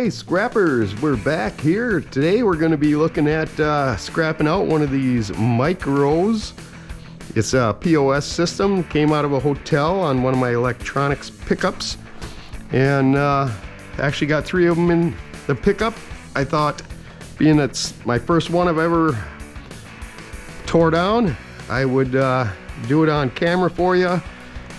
Hey scrappers, we're back here. Today we're going to be looking at scrapping out one of these micros. It's a POS system, came out of a hotel on one of my electronics pickups, and actually got 3 of them in the pickup. I thought, being it's my first one I've ever tore down, I would do it on camera for you,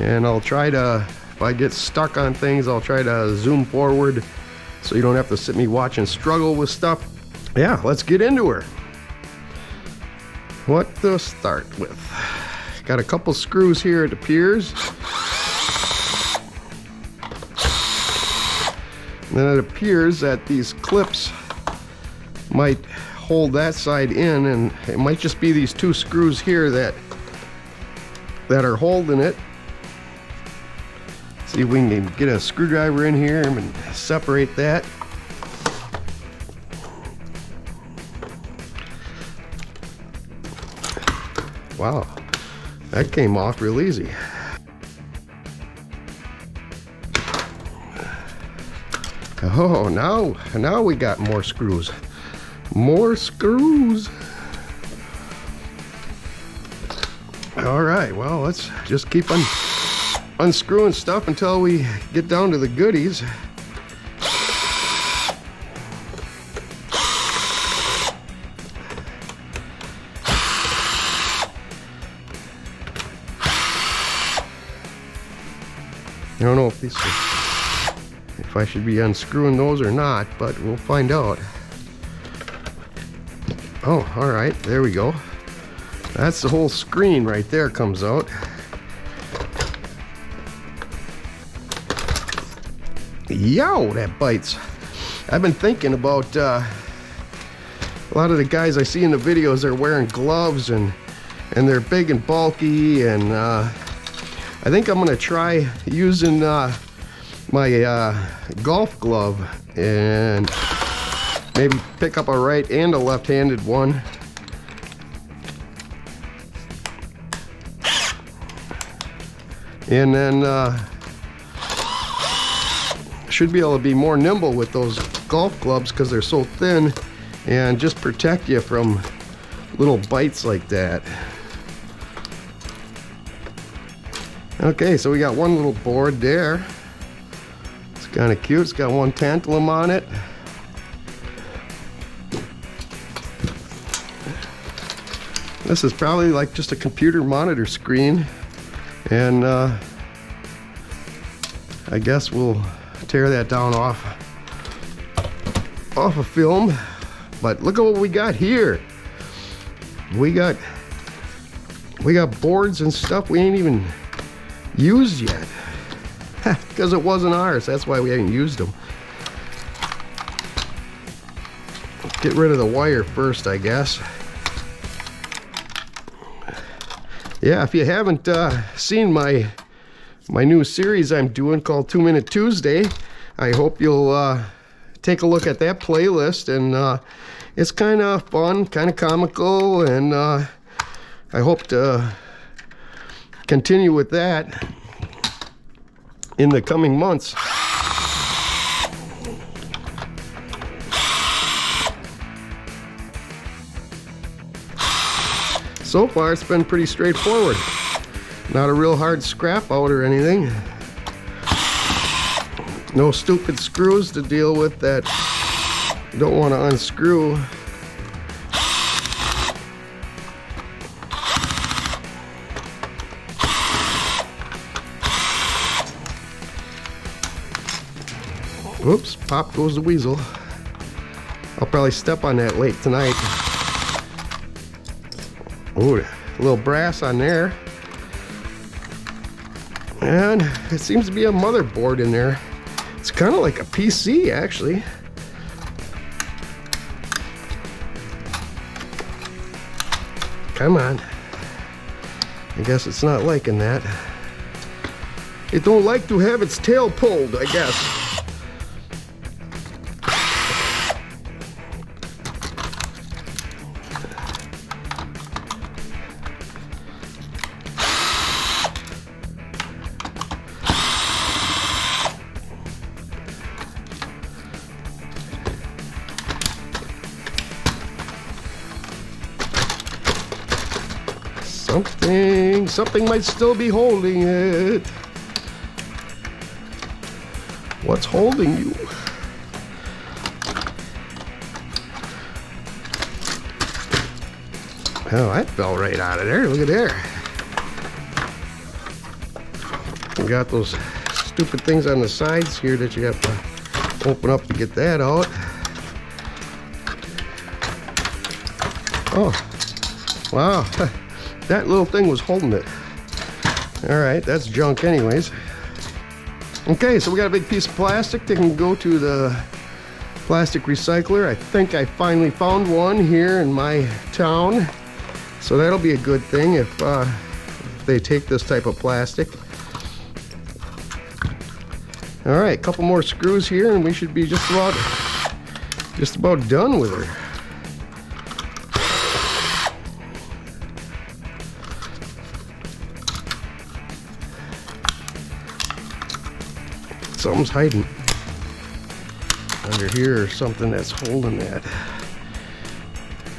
and I'll try to, if I get stuck on things, I'll try to zoom forward so you don't have to sit me watching struggle with stuff. Yeah, let's get into her. What to start with? Got a couple screws here, it appears. And then it appears that these clips might hold that side in, and it might just be these 2 screws here that are holding it. See if we can get a screwdriver in here and separate that. Wow, that came off real easy. Oh, now we got more screws. More screws. All right, well, let's just keep on unscrewing stuff until we get down to the goodies. I don't know if I should be unscrewing those or not, but we'll find out. Oh, all right, there we go. That's the whole screen right there comes out. Yow, that bites. I've been thinking about a lot of the guys I see in the videos are wearing gloves, and they're big and bulky, and I think I'm gonna try using my golf glove and maybe pick up a right and a left-handed one. And then should be able to be more nimble with those golf gloves because they're so thin, and just protect you from little bites like that. Okay, so we got one little board there. It's kind of cute. It's got one tantalum on it. This is probably like just a computer monitor screen, and I guess we'll tear that down off of film. But look at what we got here. We got boards and stuff we ain't even used yet because it wasn't ours. That's why we haven't used them. Get rid of the wire first, I guess. Yeah, if you haven't seen my new series I'm doing called 2 Minute Tuesday, I hope you'll take a look at that playlist, and it's kind of fun, kind of comical, and I hope to continue with that in the coming months. So far it's been pretty straightforward. Not a real hard scrap out or anything. No stupid screws to deal with that you don't want to unscrew. Whoops, pop goes the weasel. I'll probably step on that late tonight. Ooh, a little brass on there. And it seems to be a motherboard in there. It's kind of like a PC, actually. Come on. I guess it's not liking that. It don't like to have its tail pulled, I guess. Something might still be holding it. What's holding you? Oh, that fell right out of there. Look at there. You got those stupid things on the sides here that you have to open up to get that out. Oh, wow. That little thing was holding it. All right, that's junk anyways. Okay, so we got a big piece of plastic that can go to the plastic recycler. I think I finally found one here in my town. So that'll be a good thing if they take this type of plastic. All right, a couple more screws here and we should be just about done with her. Something's hiding under here or something that's holding that.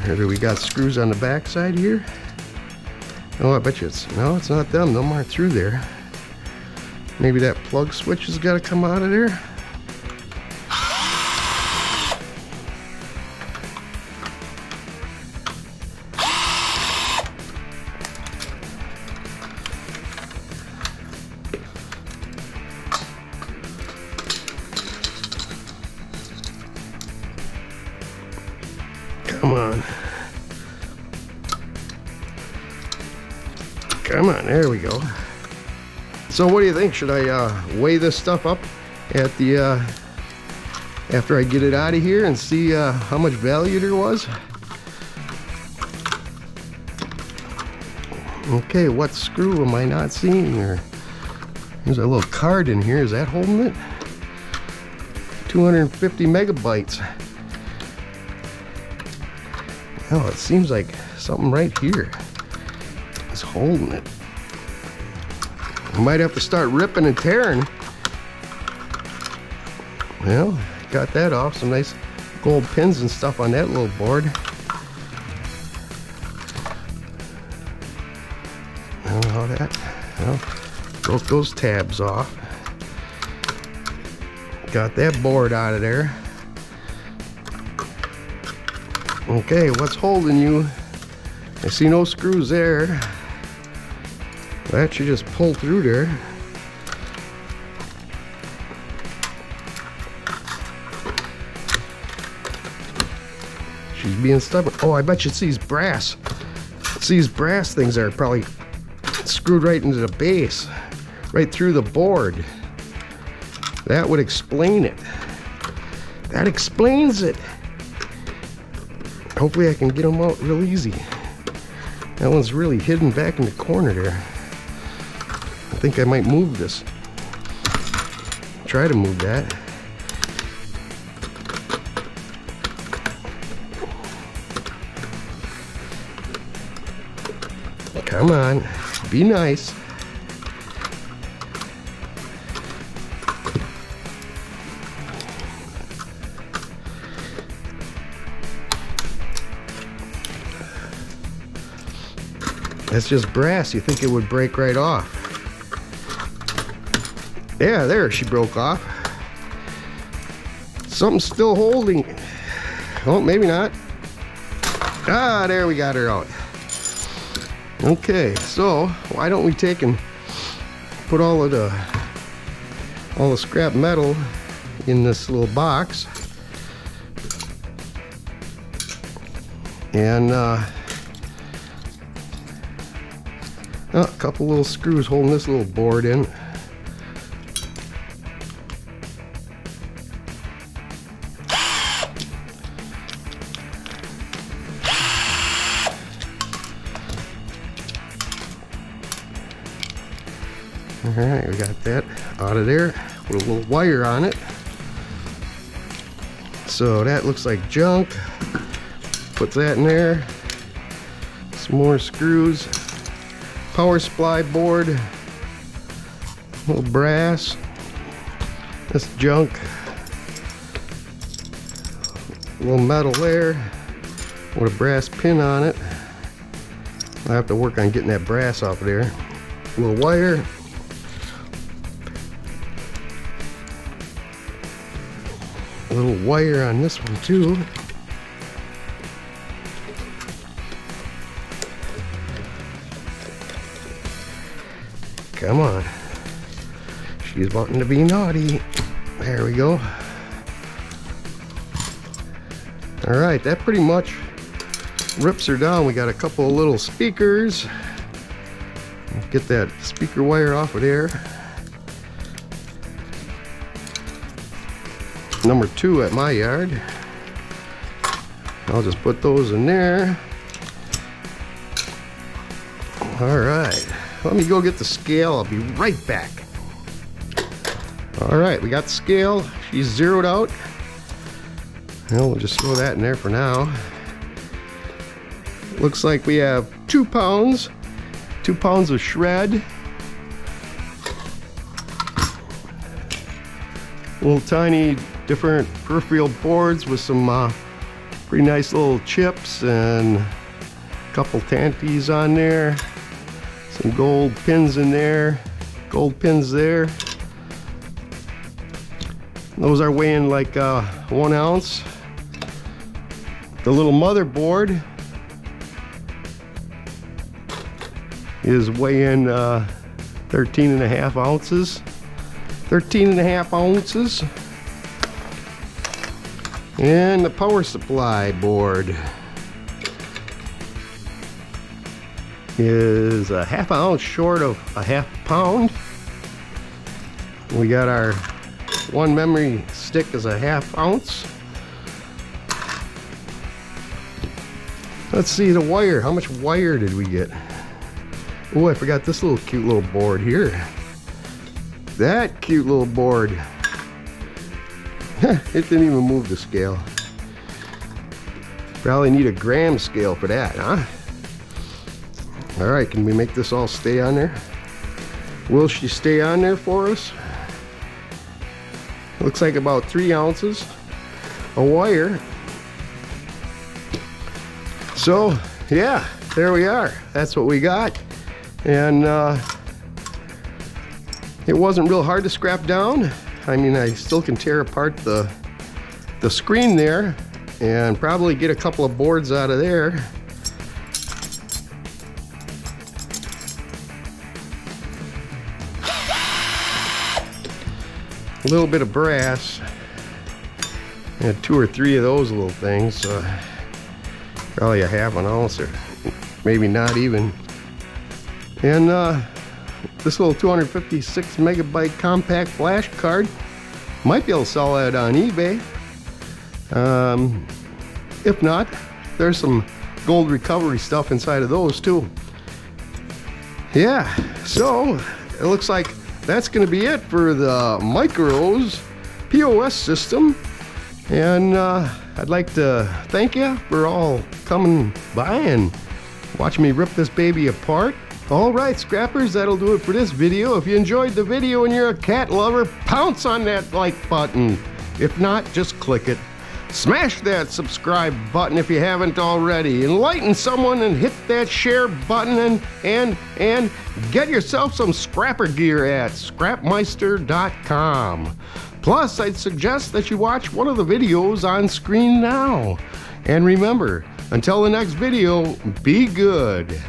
Maybe we got screws on the back side here. Oh, I bet you it's not them. Them aren't through there. Maybe that plug switch has got to come out of there. Come on. Come on, there we go. So what do you think? Should I weigh this stuff up at the after I get it out of here and see how much value there was? Okay, what screw am I not seeing here? There's a little card in here. Is that holding it? 250 megabytes. Oh, it seems like something right here is holding it. I might have to start ripping and tearing. Well, got that off. Some nice gold pins and stuff on that little board. I don't know how that, well, broke those tabs off. Got that board out of there. Okay, what's holding you? I see no screws there. That should just pull through there. She's being stubborn. Oh, I bet you it's these brass. It's these brass things that are probably screwed right into the base, right through the board. That would explain it. That explains it. Hopefully I can get them out real easy. That one's really hidden back in the corner there. I think I might move this. Try to move that. Come on, be nice. That's just brass. You think it would break right off. Yeah, there, she broke off. Something's still holding. Oh, maybe not. Ah, there, we got her out. Okay, so why don't we take and put all the scrap metal in this little box, and a couple little screws holding this little board in. Alright, we got that out of there with a little wire on it. So that looks like junk. Put that in there. Some more screws. Power supply board. Little brass. That's junk. A little metal there with a brass pin on it. I have to work on getting that brass off of there. A little wire. A little wire on this one too. Come on. She's wanting to be naughty. There we go. All right, that pretty much rips her down. We got a couple of little speakers. Get that speaker wire off of there. Number 2 at my yard. I'll just put those in there. All right, let me go get the scale. I'll be right back. All right, we got the scale. She's zeroed out. Well, we'll just throw that in there for now. Looks like we have 2 pounds. 2 pounds of shred. Little tiny different peripheral boards with some pretty nice little chips and a couple tanties on there. Some gold pins in there. Gold pins there. Those are weighing like 1 ounce. The little motherboard is weighing 13.5 ounces. 13.5 ounces. And the power supply board is a ½ ounce short of a ½ pound. We got our one memory stick is a ½ ounce. Let's see the wire. How much wire did we get? Oh, I forgot this little cute little board here. That cute little board. It didn't even move the scale. Probably need a gram scale for that, huh? All right, can we make this all stay on there? Will she stay on there for us? Looks like about 3 ounces of wire. So, yeah, there we are. That's what we got. And it wasn't real hard to scrap down. I mean, I still can tear apart the screen there and probably get a couple of boards out of there. A little bit of brass. I had 2 or 3 of those little things, so probably a ½ ounce or maybe not even. And this little 256 megabyte compact flash card, might be able to sell that on eBay. If not, there's some gold recovery stuff inside of those too. Yeah, so it looks like that's going to be it for the Micros POS system. And I'd like to thank you for all coming by and watching me rip this baby apart. Alright, scrappers, that'll do it for this video. If you enjoyed the video and you're a cat lover, pounce on that like button. If not, just click it. Smash that subscribe button if you haven't already. Enlighten someone and hit that share button and get yourself some scrapper gear at Scrap-Meister.com. Plus, I'd suggest that you watch one of the videos on screen now. And remember, until the next video, be good.